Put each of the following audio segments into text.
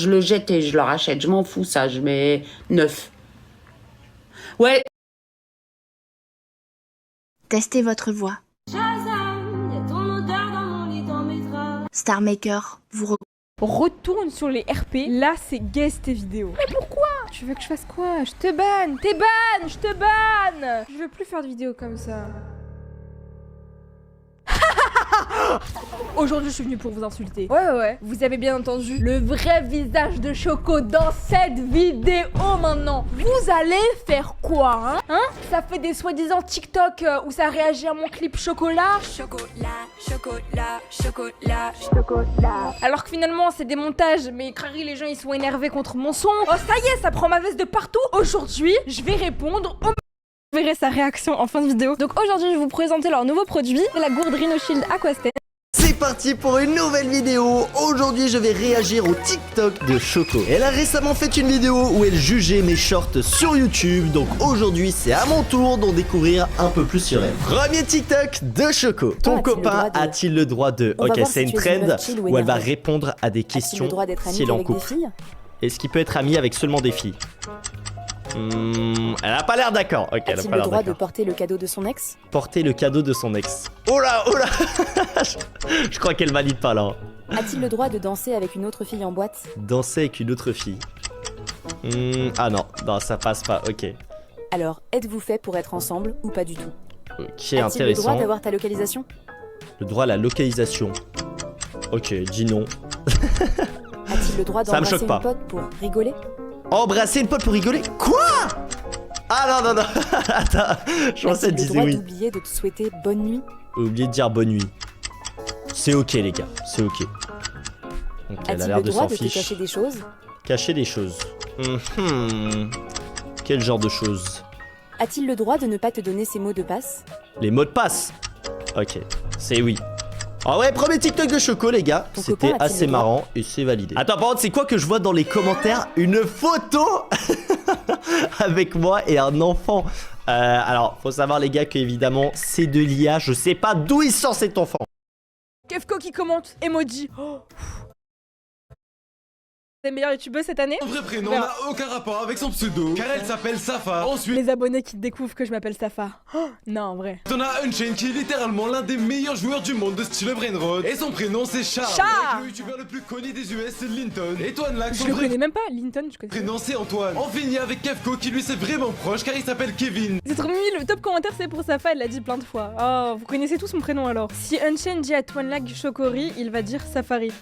Je le jette et je le rachète. Je m'en fous, ça. Je mets 9. Ouais. Testez votre voix. Star Maker vous Retourne sur les RP, là c'est guest tes vidéos. Mais pourquoi? Tu veux que je fasse quoi? Je te banne, t'es ban, je te banne. Je veux plus faire de vidéos comme ça. Aujourd'hui je suis venue pour vous insulter. Ouais, vous avez bien entendu le vrai visage de Choco dans cette vidéo maintenant. Vous allez faire quoi, hein? Ça fait des soi-disant TikTok où ça réagit à mon clip chocolat. Chocolat. Alors que finalement c'est des montages, mais crari les gens ils sont énervés contre mon son. Oh ça y est, ça prend ma veste de partout. Aujourd'hui, je vais répondre au... Vous verrez sa réaction en fin de vidéo. Donc aujourd'hui, je vais vous présenter leur nouveau produit, la gourde Rhino Shield Aquastain. C'est parti pour une nouvelle vidéo. Aujourd'hui, je vais réagir au TikTok de Choco. Elle a récemment fait une vidéo où elle jugeait mes shorts sur YouTube. Donc aujourd'hui, c'est à mon tour d'en découvrir un peu plus sur elle. Premier TikTok de Choco. Ton copain a-t-il le droit de... Ok, c'est une trend où elle va répondre à des questions si elle est en couple. Est-ce qu'il peut être ami avec seulement des filles? Elle a pas l'air d'accord. Ok, elle a pas l'air d'accord. A-t-il le droit de porter le cadeau de son ex? Porter le cadeau de son ex. Oh là. Je crois qu'elle valide pas là. A-t-il le droit de danser avec une autre fille en boîte? Danser avec une autre fille. Ah non, ça passe pas, ok. Alors, êtes-vous fait pour être ensemble ou pas du tout? Ok, A-t-il intéressant. le droit d'avoir ta localisation? Le droit à la localisation. Ok, dis non. A-t-il le droit d'embrasser une pote pour rigoler? Embrasser une pote pour rigoler? Quoi? Ah non. Attends, je pensais te dire oui. A-t-il le droit d'oublier de te souhaiter bonne nuit? Oublier de dire bonne nuit. C'est ok les gars, c'est ok. Elle a l'air de s'en fiche. A-t-il le droit de te cacher des choses? Cacher des choses. Quel genre de choses? A-t-il le droit de ne pas te donner ses mots de passe? Les mots de passe? Ok, c'est oui. Ah ouais, premier TikTok de Choco les gars, c'était assez marrant et c'est validé. Attends, par contre, c'est quoi que je vois dans les commentaires? Une photo avec moi et un enfant. Alors, faut savoir les gars que évidemment c'est de l'IA, je sais pas d'où il sort cet enfant. Kefko qui commente, emoji. C'est meilleure youtubeuse cette année? Son vrai prénom n'a aucun rapport avec son pseudo, car elle s'appelle Safa. Ensuite, les abonnés qui découvrent que je m'appelle Safa. Non, en vrai. on a Unchained qui est littéralement l'un des meilleurs joueurs du monde de style Brainrod. Et son prénom c'est Charles. Le youtubeur le plus connu des US c'est Linton. Et toi Nlax, je le connais même pas, Linton, je connais. Prénom c'est Antoine. On finit avec Kefko qui lui c'est vraiment proche car il s'appelle Kevin. C'est trop mignon, le top commentaire c'est pour Safa, elle l'a dit plein de fois. Oh, vous connaissez tous son prénom alors. Si Unchained dit à Twanlag Chocori, il va dire Safari.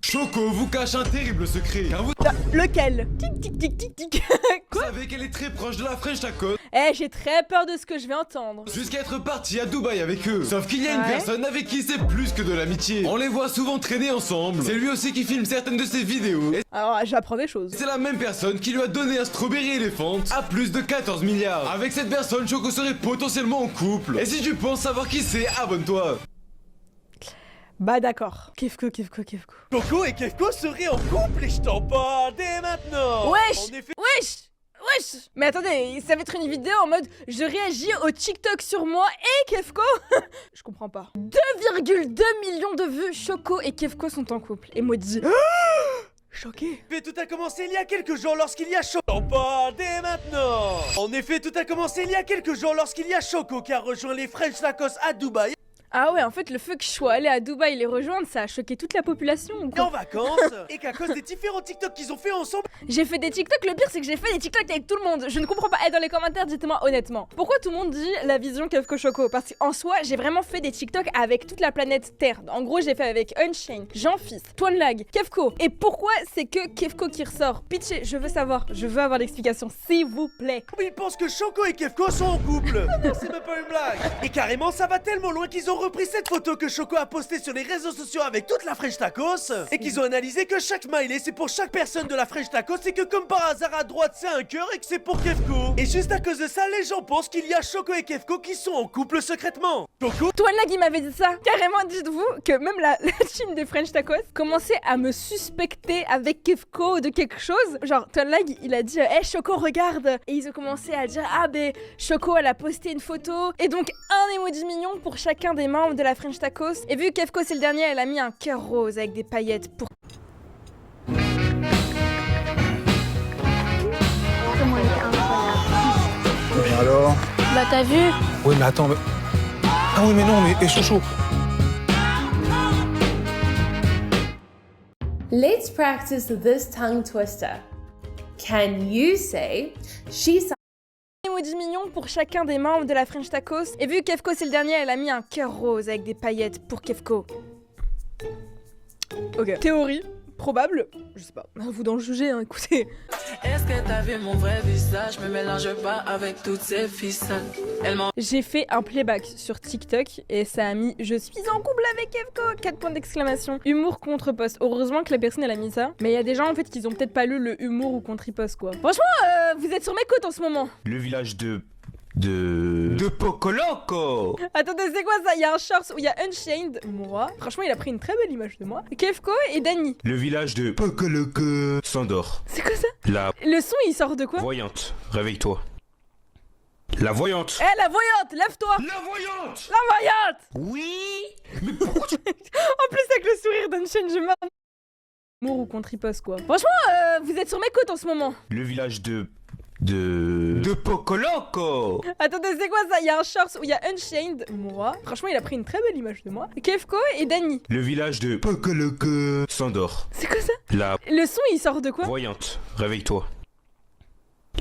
Choco vous cache un terrible secret, car vous... Lequel? Tic. Vous savez qu'elle est très proche de la French Tacos. J'ai très peur de ce que je vais entendre. Jusqu'à être partie à Dubaï avec eux. Sauf qu'il y a une personne avec qui c'est plus que de l'amitié. On les voit souvent traîner ensemble. C'est lui aussi qui filme certaines de ses vidéos. Alors j'apprends des choses. C'est la même personne qui lui a donné un Strawberry Elephant à plus de 14 milliards. Avec cette personne, Choco serait potentiellement en couple. Et si tu penses savoir qui c'est, abonne-toi. Bah d'accord. Kefko. Choco et Kefko seraient en couple et je t'en parle dès maintenant. Wesh. Mais attendez, ça va être une vidéo en mode je réagis au TikTok sur moi et Kefko. Je comprends pas. 2,2 millions de vues. Choco et Kefko sont en couple. Emoji. Choqué. Mais tout a commencé il y a quelques jours lorsqu'il y a Choco. T'en parle dès maintenant. En effet, tout a commencé il y a quelques jours lorsqu'il y a Choco qui a rejoint les French Tacos à Dubaï. Ah ouais, en fait, le fait que je sois allée à Dubaï les rejoindre, ça a choqué toute la population ou quoi? En vacances. Et qu'à cause des différents TikTok qu'ils ont fait ensemble. J'ai fait des TikTok, le pire c'est que j'ai fait des TikTok avec tout le monde. Je ne comprends pas. Dans les commentaires, dites-moi honnêtement. Pourquoi tout le monde dit la vision Kefko Choco? Parce qu'en soi, j'ai vraiment fait des TikTok avec toute la planète Terre. En gros, j'ai fait avec Unchained, Jean-Fils, Twanlag, Kefko. Et pourquoi c'est que Kefko qui ressort? Pitché, je veux savoir. Je veux avoir l'explication, s'il vous plaît. Ils pensent que Choco et Kefko sont en couple. Non, c'est même pas une blague. Et carrément, ça va tellement loin qu'ils ont repris cette photo que Choco a postée sur les réseaux sociaux avec toute la French Tacos. Et qu'ils ont analysé que chaque smiley c'est pour chaque personne de la French Tacos. Et que comme par hasard à droite c'est un cœur et que c'est pour Kefko. Et juste à cause de ça, les gens pensent qu'il y a Choco et Kefko qui sont en couple secrètement. Choco, Twanlag il m'avait dit ça. Carrément, dites-vous que même la team des French Tacos commençait à me suspecter avec Kefko de quelque chose. Genre Twanlag il a dit hey Choco regarde. Et ils ont commencé à dire ah ben Choco elle a posté une photo. Et donc un emoji mignon pour chacun des des membres de la French Tacos. Et vu que Kefko c'est le dernier, elle a mis un cœur rose avec des paillettes pour... Mais alors? Bah t'as vu? Oui mais attends, mais... Ah oui mais non, mais Chocho. Let's practice this tongue twister. Can you say she's Emoji mignon pour chacun des membres de la French Tacos. Et vu que Kefko c'est le dernier, elle a mis un cœur rose avec des paillettes pour Kefko. Ok. Théorie, probable, je sais pas, à vous d'en juger, hein, écoutez. Est-ce que t'as vu mon vrai visage? Me mélange pas avec toutes ces ficelles. J'ai fait un playback sur TikTok et ça a mis « Je suis en couple avec Kefko !» 4 points d'exclamation. Humour contre post. Heureusement que la personne elle a mis ça. Mais il y a des gens en fait qui ont peut-être pas lu le humour ou contre post quoi. Franchement, vous êtes sur mes côtes en ce moment. Le village de Pocoloco. Attendez, c'est quoi ça? Il y a un short où il y a Unchained, moi. Franchement, il a pris une très belle image de moi. Kefko et Dany. Le village de Pocoloco s'endort. C'est quoi ça? La Le son il sort de quoi? voyante, réveille-toi. La voyante. Eh la voyante, lève-toi! La voyante. La voyante! Oui. Mais pourquoi tu... En plus avec le sourire d'Unchained, je meurs. Humour ou contre post quoi. Franchement, vous êtes sur mes côtes en ce moment. Le village de Pocoloco. Attendez, c'est quoi ça? Il y a un short où il y a Unchained, moi. Franchement, il a pris une très belle image de moi. Kefko et Dany. Le village de Pocoloco s'endort. C'est quoi ça? La Le son il sort de quoi? voyante, réveille-toi.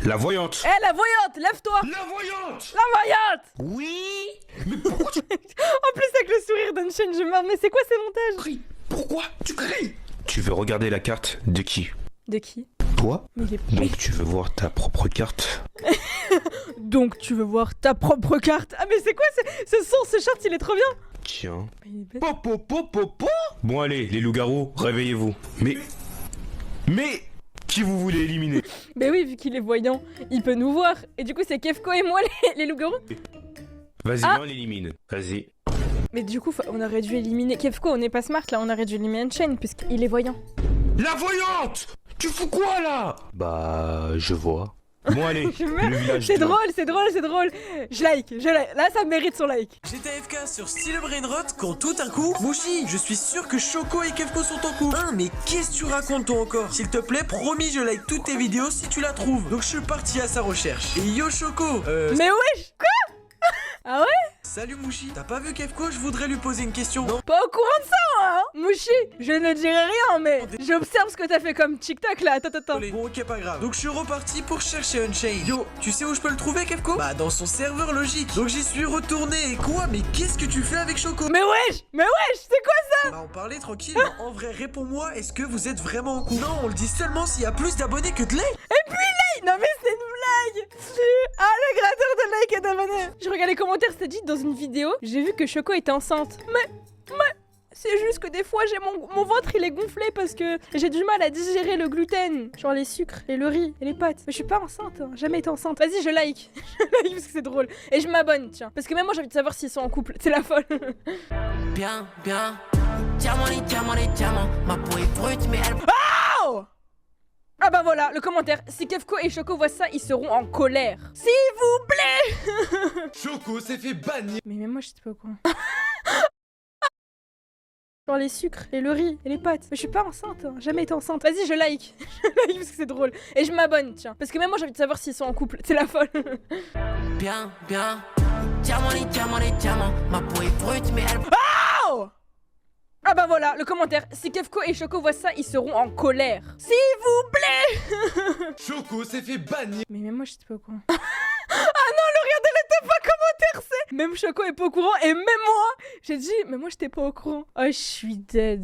La voyante. Eh la voyante, lève-toi! La voyante. La voyante! Oui. Mais pourquoi tu... En plus avec le sourire d'Unchained, je meurs. Mais c'est quoi ces montages? cries? Pourquoi tu cries? Tu veux regarder la carte de qui? De qui? Toi? Mais il est... Donc tu veux voir ta propre carte? Donc tu veux voir ta propre carte? Ah mais c'est quoi ce son, ce short, il est trop bien! Tiens. Il est bête. Popo. Bon allez, les loups-garous, réveillez-vous. Mais qui vous voulez éliminer? Mais oui, vu qu'il est voyant, il peut nous voir. Et du coup, c'est Kefko et moi, les loups-garous. Vas-y, Ah. on l'élimine. Vas-y. Mais du coup, on aurait dû éliminer Kefko, on n'est pas smart là, on aurait dû éliminer Unchained puisqu'il est voyant. La voyante! Tu fous quoi là? Bah, je vois. Bon allez, Je meurs. le village C'est de... drôle, c'est drôle, c'est drôle. Je like. Là, ça mérite son like. J'étais AFK sur Style Brainrot quand tout d'un coup, Mouchi, je suis sûr que Choco et Kefko sont en couple. Hein, mais qu'est-ce que tu racontes toi encore? S'il te plaît, promis, je like toutes tes vidéos si tu la trouves. Donc je suis parti à sa recherche. Et yo Choco, Mais wesh, quoi? Ah ouais? salut Mouchi, t'as pas vu Kefko? Je voudrais lui poser une question. Non. Pas au courant de ça, moi, hein? Mouchi, je ne dirai rien, mais j'observe ce que t'as fait comme TikTok là. Attends. Bon ok pas grave. Donc je suis reparti pour chercher Unchained. Yo, tu sais où je peux le trouver Kefko? Bah dans son serveur logique. Donc j'y suis retourné et quoi? Mais qu'est-ce que tu fais avec Choco? Mais wesh, c'est quoi ça? On va en parler tranquille, mais en vrai réponds-moi, est-ce que vous êtes vraiment en couple? Non, on le dit seulement s'il y a plus d'abonnés que de likes. Non mais c'est une blague. Ah le gratteur de like et d'abonnés. Je regarde les commentaires, c'était dit dans une vidéo, j'ai vu que Choco était enceinte. Mais c'est juste que des fois j'ai mon ventre il est gonflé parce que j'ai du mal à digérer le gluten, genre les sucres et le riz et les pâtes. Mais je suis pas enceinte, hein. Jamais été enceinte. Vas-y je like, je like parce que c'est drôle. Et je m'abonne tiens, parce que même moi j'ai envie de savoir s'ils sont en couple, c'est la folle. Bien. Diamant. Ma peau est brute, mais elle... Oh ah bah voilà, le commentaire. Si Kefko et Choco voient ça, ils seront en colère. S'il vous plaît. Choco s'est fait bannir. Mais même moi j'étais pas au courant. Genre les sucres et le riz et les pâtes. Mais je suis pas enceinte, hein. Jamais été enceinte. Vas-y je like, je like parce que c'est drôle. Et je m'abonne tiens, parce que même moi j'ai envie de savoir s'ils sont en couple, c'est la folle. Bien. Diamant. Ma peau est brute, mais elle... Oh ah bah voilà, le commentaire. Si Kefko et Choco voient ça, ils seront en colère. S'il vous plaît. Choco s'est fait bannir. Mais même moi j'étais pas au courant. Ah non, le regardez le top en commentaire, c'est... Même Choco est pas au courant et même moi, j'ai dit, mais moi j'étais pas au courant. Oh, je suis dead.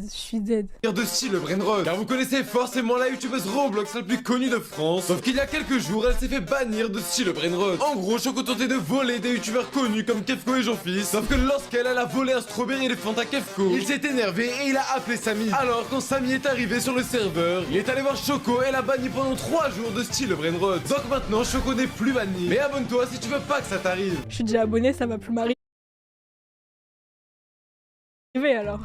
De style Brainrot. Car vous connaissez forcément la youtubeuse Roblox la plus connue de France. Sauf qu'il y a quelques jours, elle s'est fait bannir de style Brainrot. En gros, Choco tentait de voler des youtubeurs connus comme Kefko et Jean-Fils. Sauf que lorsqu'elle a volé un strawberry éléphant à Kefko, il s'est énervé et il a appelé Samy. Alors quand Samy est arrivé sur le serveur, il est allé voir Choco et l'a banni pendant 3 jours de style Brainrot. Donc maintenant, Choco n'est plus banni. Mais abonne-toi si tu veux pas que ça t'arrive. Je suis déjà abonné, ça va plus m'arriver. alors.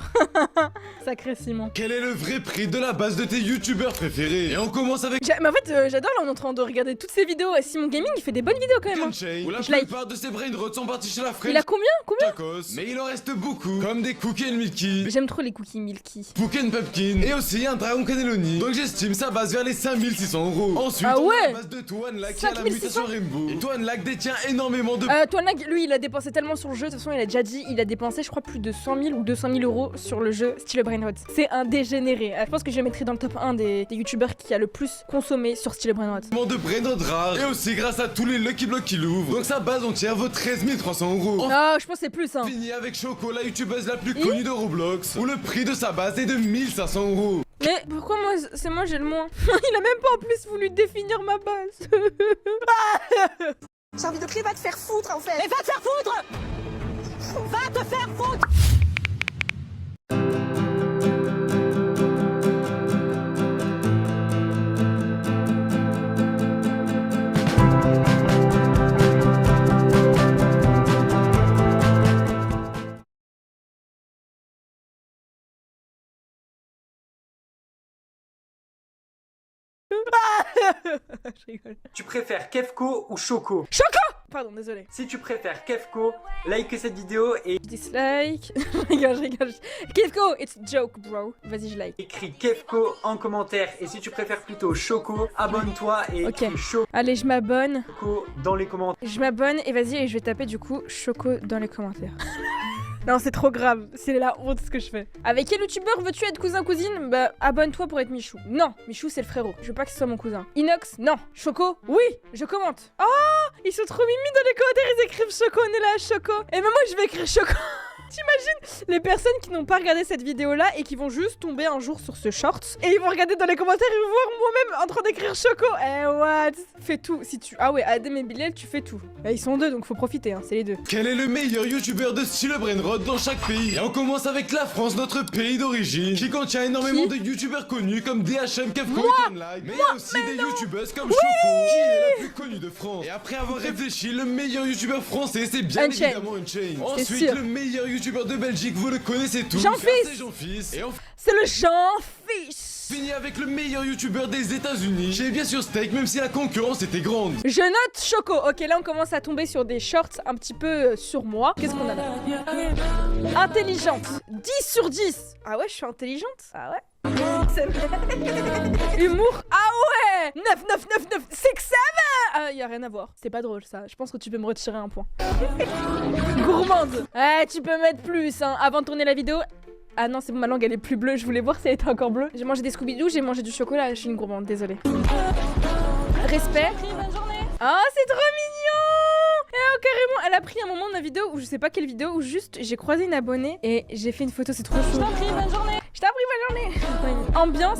Sacré Simon. Quel est le vrai prix de la base de tes youtubeurs préférés? Et on commence avec Mais en fait, j'adore là, on est en train de regarder toutes ces vidéos. Simon Gaming, il fait des bonnes vidéos quand même. Kenshane, où la Je like. plupart de ses brainrots sont partis chez la French. Il a combien Tacos, mais il en reste beaucoup, comme des cookies and milky, J'aime trop les cookies milky. Pumpkin Pumpkin, et aussi un dragon cannelloni. Donc j'estime sa base vers les 5600 €. Ensuite, Ah on a ouais la base de Toanlag qui a la 5600. mutation Rainbow. Et Toanlag détient énormément de... Toanlag, lui, il a dépensé tellement sur le jeu. De toute façon, il a déjà dit, il a dépensé, je crois, plus de 100 000 ou 200 000 € sur le jeu Style Brainrot. C'est un dégénéré. Je pense que je le mettrai dans le top 1 des youtubeurs qui a le plus consommé sur Style Brainrot. de brainrot rares, et aussi grâce à tous les Lucky Blocks qu'il ouvre. Donc sa base entière vaut 13 300 €. Ah, je pense que c'est plus, hein. Fini avec Choco, la youtubeuse la plus connue de Roblox, où le prix de sa base est de 1500 €. Mais pourquoi moi j'ai le moins? Il a même pas en plus voulu définir ma base. J'ai envie de crier, va te faire foutre en fait. Mais va te faire foutre. Va te faire foutre. Je rigole. Tu préfères Kefko ou Choco? Choco! Pardon, désolé. Si tu préfères Kefko, like cette vidéo et dislike. je rigole. Kefko, it's a joke, bro. Vas-y, je like. écris Kefko en commentaire. Et si tu préfères plutôt Choco, abonne-toi et écris Choco Allez, je m'abonne. dans les commentaires. Je m'abonne et vas-y, et je vais taper du coup Choco dans les commentaires. Non, c'est trop grave, c'est la honte ce que je fais. Avec quel youtubeur veux-tu être cousin-cousine? Bah, abonne-toi pour être Michou. Non, Michou c'est le frérot, je veux pas que ce soit mon cousin. Inox, non. Choco, oui, je commente. Oh, ils sont trop mimi dans les commentaires, ils écrivent Choco, on est là, Choco. Et même moi je vais écrire Choco. T'imagines les personnes qui n'ont pas regardé cette vidéo là et qui vont juste tomber un jour sur ce short et ils vont regarder dans les commentaires et vont voir moi-même en train d'écrire Choco. Eh what? Fais tout si tu... Ah ouais, Adem et Bilal tu fais tout. Et ils sont deux donc faut profiter hein, c'est les deux. Quel est le meilleur youtubeur de style Brainrot dans chaque pays? Et on commence avec la France, notre pays d'origine, qui contient énormément de youtubeurs connus comme DHM, Kefko et Toanlag. Mais il y a aussi des youtubeuses comme Choco, qui est la plus connue de France. Et après avoir réfléchi, le meilleur youtubeur français c'est bien évidemment Unchained. Ensuite, le meilleur youtubeur de Belgique, vous le connaissez tous. Jean-Fils. Et c'est le Jean-Fils. Fini avec le meilleur youtubeur des États-Unis. J'ai bien sûr Steak, même si la concurrence était grande. Je note Choco. Ok, là on commence à tomber sur des shorts un petit peu sur moi. Qu'est-ce qu'on a là? Intelligente. 10 sur 10. Ah ouais, je suis intelligente. Ah ouais. Humour. Ah ouais. 9, 9, 9, 9. 6, 7. Ah, y a rien à voir. C'est pas drôle ça. Je pense que tu peux me retirer un point. Gourmande. Ouais, tu peux mettre plus hein. Avant de tourner la vidéo. Ah non, c'est bon, ma langue elle est plus bleue. Je voulais voir si elle était encore bleue. J'ai mangé des Scooby-Doo, j'ai mangé du chocolat. Je suis une gourmande, désolée. Respect. Bonne journée. Oh, c'est trop mignon. Et oh, carrément, elle a pris un moment de ma vidéo où je sais pas quelle vidéo où juste j'ai croisé une abonnée et j'ai fait une photo. C'est trop chou. Je t'en prie, bonne journée. Je t'en prie, bonne journée. Ambiance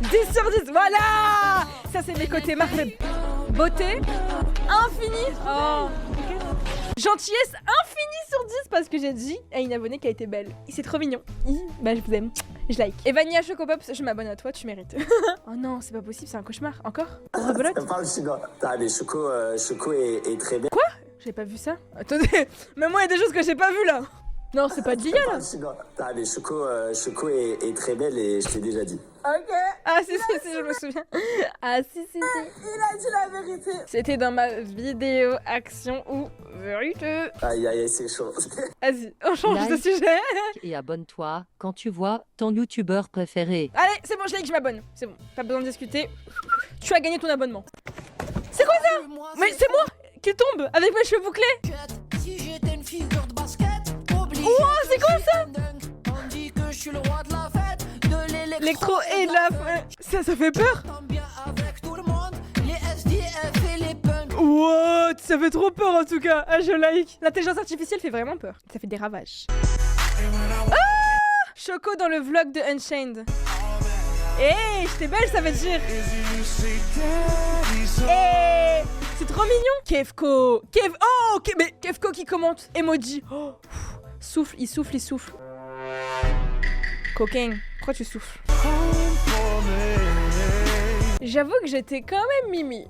10 sur 10. Voilà. Ça c'est mes côtés Marvel. Beauté infinie. Oh. Gentillesse infinie sur 10 parce que j'ai dit à une abonnée qui a été belle. C'est trop mignon. Bah je vous aime. Je like. Et Vanilla Chocopops, je m'abonne à toi, tu mérites. Oh non, c'est pas possible, c'est un cauchemar. Encore? Rebelote? Choco est très belle. Quoi? J'ai pas vu ça. Attendez, mais moi il y a des choses que j'ai pas vu là. Non, c'est pas de l'IA là. Choco est très belle et je t'ai déjà dit. Ok. Ah si, je me souviens. Ah si. Il a dit la vérité. C'était dans ma vidéo action ou vérité. Aïe, c'est chaud. Vas-y, on change de sujet. Et abonne-toi quand tu vois ton youtubeur préféré. Allez, c'est bon, je like, je m'abonne. C'est bon, pas besoin de discuter. Tu as gagné ton abonnement. C'est quoi ça? Mais c'est moi qui tombe avec mes cheveux bouclés. Si j'étais une figure de basket, obligé. Wow, c'est quoi ça? On dit que je suis le roi de la fête, de l'électro et de la... Ça fait peur. bien avec tout le monde, les SDF et les punks. What? Ça fait trop peur en tout cas. Ah, je like. L'intelligence artificielle fait vraiment peur. Ça fait des ravages. Ah! Choco dans le vlog de Unchained. Hey, j'étais belle, ça veut dire. Hey, c'est trop mignon. Kefko. Oh, mais Kefko qui commente. Emoji. Oh. Souffle, il souffle. Coquin, pourquoi tu souffles? J'avoue que j'étais quand même mimi.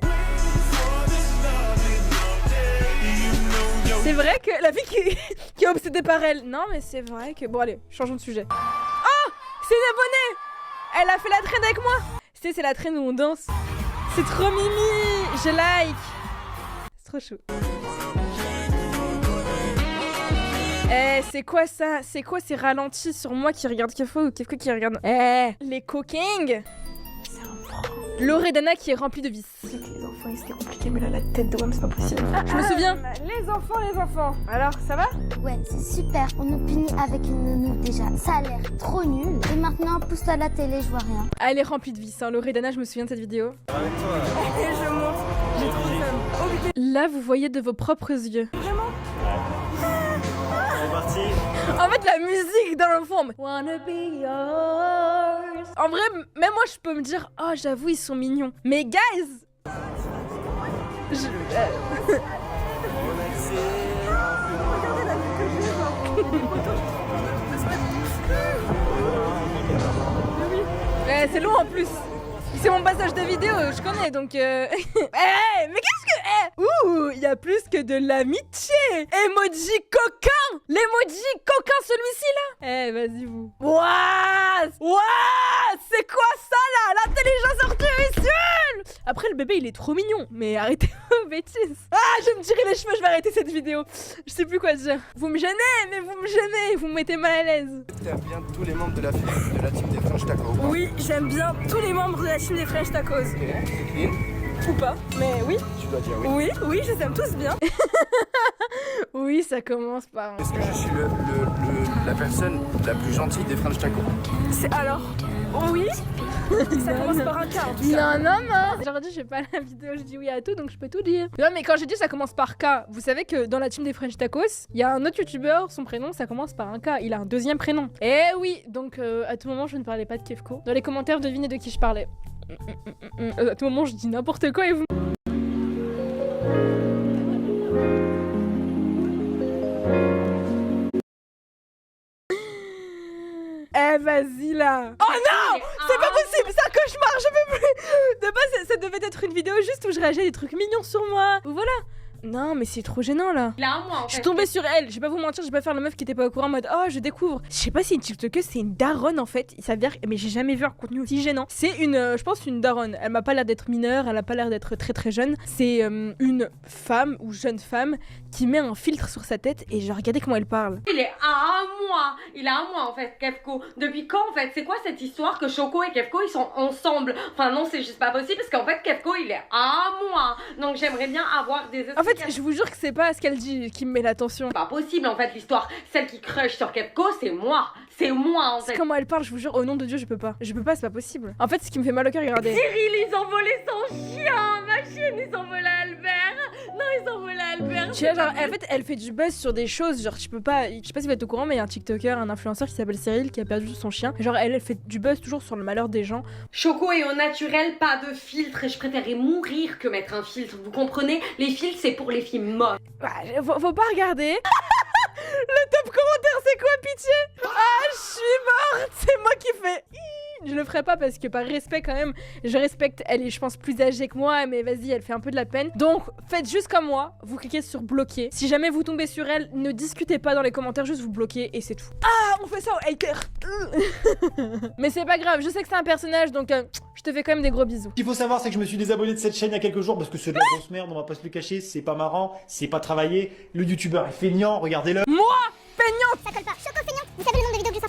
C'est vrai que la fille qui est obsédée par elle. Non, mais c'est vrai que... Bon, allez, changeons de sujet. Oh, c'est une abonnée. Elle a fait la traîne avec moi. C'est la traîne où on danse. C'est trop mimi. Je like. C'est trop chou. Eh, c'est quoi ça? C'est quoi ces ralentis sur moi qui regarde Kefko ou Kefko qui regarde... Eh, les coquings. Loredana qui est remplie de vices. Les enfants ils étaient compliqués, mais là la tête de WAM c'est pas possible. Je me souviens. Les enfants. Alors ça va? Ouais, c'est super. On nous punit avec une nounou déjà. Ça a l'air trop nul. Et maintenant, pousse-toi à la télé, je vois rien. Ah, elle est remplie de vices, hein. Loredana, je me souviens de cette vidéo. Avec toi. Je monte. J'ai trop le seum. Là, vous voyez de vos propres yeux. Vraiment? C'est parti. En fait, la musique dans le fond. Wanna be yours. En vrai, même moi, je peux me dire, oh, j'avoue, ils sont mignons. Mais guys, ouais, c'est long en plus. C'est mon passage de vidéo, je connais donc. Mais qu'est-ce que. Ouh, il y a plus que de l'amitié. Emoji coquin. L'emoji coquin, celui-ci là. Vas-y vous. Ouah, c'est quoi ça là? L'intelligence artificielle. Après le bébé il est trop mignon, mais arrêtez vos bêtises. Ah, je vais me tirer les cheveux, je vais arrêter cette vidéo. Je sais plus quoi dire. Vous me gênez, vous me mettez mal à l'aise. T'aimes bien tous les membres de la team des French Tacos? Oui, j'aime bien tous les membres de la team des French Tacos. Okay. Ou pas, mais oui. Tu dois dire oui. Oui, je les aime tous bien. Oui, ça commence par... Est-ce que je suis la personne la plus gentille des French Tacos? C'est alors... Oui. Ça commence par un K en tout cas. Non. J'aurais dit, je fais pas la vidéo, je dis oui à tout, donc je peux tout dire. Non, mais quand j'ai dit ça commence par K, vous savez que dans la team des French Tacos, il y a un autre youtubeur, son prénom, ça commence par un K. Il a un deuxième prénom. Eh oui, donc à tout moment, je ne parlais pas de Kefko. Dans les commentaires, devinez de qui je parlais. À tout moment, je dis n'importe quoi et vous... Eh vas-y là. Oh non, c'est pas possible, c'est un cauchemar, je peux plus. De base ça devait être une vidéo juste où je réagis à des trucs mignons sur moi. Voilà. Non mais c'est trop gênant là. Il a un mois en fait. Je suis tombée sur elle, je vais pas vous mentir, je vais pas faire la meuf qui était pas au courant en mode oh je découvre. Je sais pas si une TikTokeuse c'est une daronne en fait. Il s'avère, mais j'ai jamais vu un contenu aussi gênant. C'est une, je pense une daronne. Elle m'a pas l'air d'être mineure, elle a pas l'air d'être très très jeune. C'est une femme ou jeune femme qui met un filtre sur sa tête et genre regardez comment elle parle. Il est à un mois en fait Kefko. Depuis quand en fait? C'est quoi cette histoire que Choco et Kefko ils sont ensemble? Enfin non c'est juste pas possible parce qu'en fait Kefko il est à un mois. Donc j'aimerais bien avoir des explications. En fait je vous jure que c'est pas ce qu'elle dit qui me met l'attention. Pas possible en fait l'histoire. Celle qui crush sur Kefko c'est moi. C'est moi en fait. Comment elle parle, je vous jure, au nom de Dieu, je peux pas. Je peux pas, c'est pas possible. En fait, ce qui me fait mal au cœur, regardez. Cyril, ils ont volé son chien. Ma chienne, ils ont volé Albert. Non, ils ont volé Albert. Tu vois, genre, en fait, elle fait du buzz sur des choses. Genre, je sais pas si vous êtes au courant, mais il y a un TikToker, un influenceur qui s'appelle Cyril qui a perdu son chien. Genre, elle fait du buzz toujours sur le malheur des gens. Choco est au naturel, pas de filtre. Et je préférerais mourir que mettre un filtre. Vous comprenez? Les filtres, c'est pour les filles mortes. Ouais, faut pas regarder. Le top commentaire, c'est quoi, pitié? Ah, je suis morte. C'est moi qui fais... Je le ferai pas parce que par respect quand même, je respecte, elle est je pense plus âgée que moi, mais vas-y, elle fait un peu de la peine. Donc faites juste comme moi, vous cliquez sur bloquer. Si jamais vous tombez sur elle, ne discutez pas dans les commentaires, juste vous bloquez et c'est tout. Ah, on fait ça au hater. Mais c'est pas grave, je sais que c'est un personnage, donc je te fais quand même des gros bisous. Ce qu'il faut savoir, c'est que je me suis désabonné de cette chaîne il y a quelques jours parce que c'est de la grosse merde, on va pas se le cacher, c'est pas marrant, c'est pas travaillé. Le youtubeur est feignant, regardez-le. Moi, feignante. Ça colle pas. Choco feignante. Vous savez le nombre de vidéos que j'ai